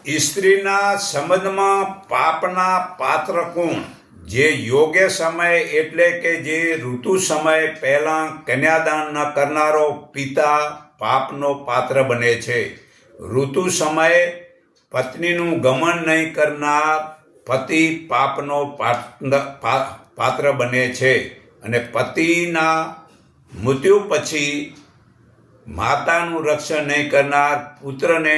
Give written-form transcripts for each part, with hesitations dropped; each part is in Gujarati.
સ્ત્રીના સંબંધમાં પાપના પાત્ર કોણ? જે યોગ્ય સમય એટલે કે જે ઋતુ સમય પહેલાં કન્યાદાન ન કરનારો પિતા પાપનો પાત્ર બને છે. ઋતુ સમયે પત્નીનું ગમન નહીં કરનાર પતિ પાપનો પાત્ર બને છે. અને પતિના મૃત્યુ પછી માતાનું રક્ષણ નહીં કરનાર પુત્રને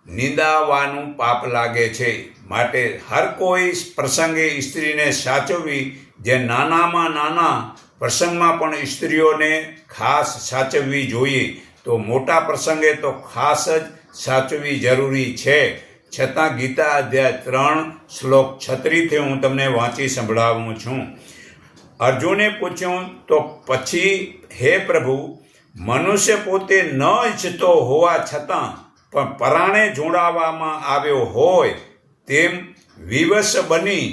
નિંદાવાનું પાપ લાગે છે. માટે હર કોઈ પ્રસંગે સ્ત્રીને સાચવવી. જે નાનામાં નાના પ્રસંગમાં પણ સ્ત્રીઓને ખાસ સાચવવી જોઈએ, તો મોટા પ્રસંગે તો ખાસ જ સાચવવી જરૂરી છે. છતાં ગીતા અધ્યાય 3 શ્લોક 36 હું તમને વાંચી સંભળાવું છું. અર્જુને પૂછ્યું તો પછી, હે પ્રભુ, મનુષ્ય પોતે ન ઈચ્છતો હોવા છતાં પણ પરાણે જોડાવામાં આવ્યો હોય તેમ વિવશ બની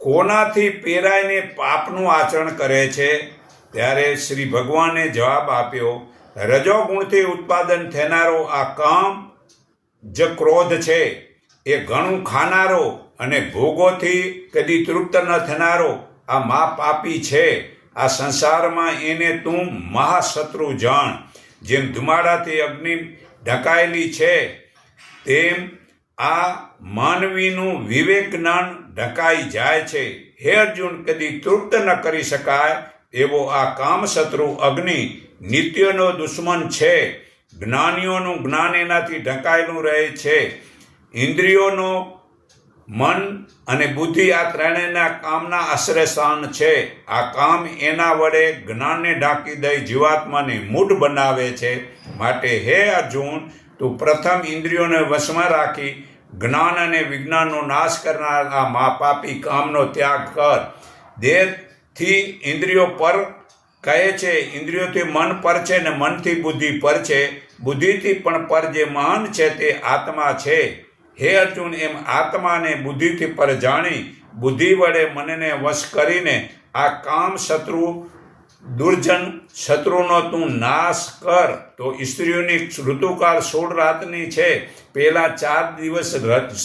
કોનાથી પેરાઈને પાપનું આચરણ કરે છે? ત્યારે શ્રી ભગવાને જવાબ આપ્યો, રજોગુણથી ઉત્પાદન થનારો આ કામ જ ક્રોધ છે. એ ઘણું ખાનારો અને ભોગોથી કદી તૃપ્ત ન થનારો આ મહાપાપી છે. આ સંસારમાં એને તું મહાશત્રુ જાણ. જેમ ધુમાડાથી અગ્નિ ઢંકાયેલી છે, તેમ આ માનવીનું વિવેક જ્ઞાન ઢંકાઈ જાય છે. હે અર્જુન, કદી તૃપ્ત ન કરી શકાય એવો આ કામશત્રુ અગ્નિ નિત્યનો દુશ્મન છે. જ્ઞાનીઓનું જ્ઞાન એનાથી ઢંકાયેલું રહે છે. ઇન્દ્રિયોનો મન અને બુદ્ધિ આ ત્રણેયના કામના આશ્રય સ્થાન છે. આ કામ એના વડે જ્ઞાનને ઢાંકી દઈ જીવાત્માને મૂઢ બનાવે છે. માટે હે અર્જુન, તું પ્રથમ ઇન્દ્રિયોને વશમાં રાખી જ્ઞાન અને વિજ્ઞાનનો નાશ કરનાર આ મહાપાપી કામનો ત્યાગ કર. દેહથી ઇન્દ્રિયો પર કહે છે, ઇન્દ્રિયોથી મન પર છે ને મનથી બુદ્ધિ પર છે. બુદ્ધિથી પણ પર જે મહાન છે તે આત્મા છે. હે અર્જુન, એમ આત્માને બુદ્ધિથી પર જાણી બુદ્ધિ વડે મનને વશ કરીને આ કામ શત્રુ દુર્જન શત્રુનો તું નાશ કર. તો સ્ત્રીઓની ઋતુકાળ 16 રાતની છે. પહેલા 4 દિવસ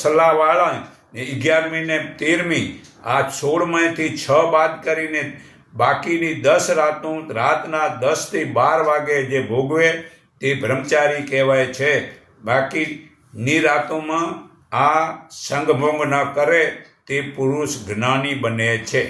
સલાહવાળા, 11મી ને 13મી, આ 16માંથી 6 બાદ કરીને બાકીની 10 રાતનું રાતના 10 થી 12 વાગે જે ભોગવે તે બ્રહ્મચારી કહેવાય છે. બાકીની રાતોમાં આ સંગભોગ ન કરે તે પુરુષ જ્ઞાની બને છે.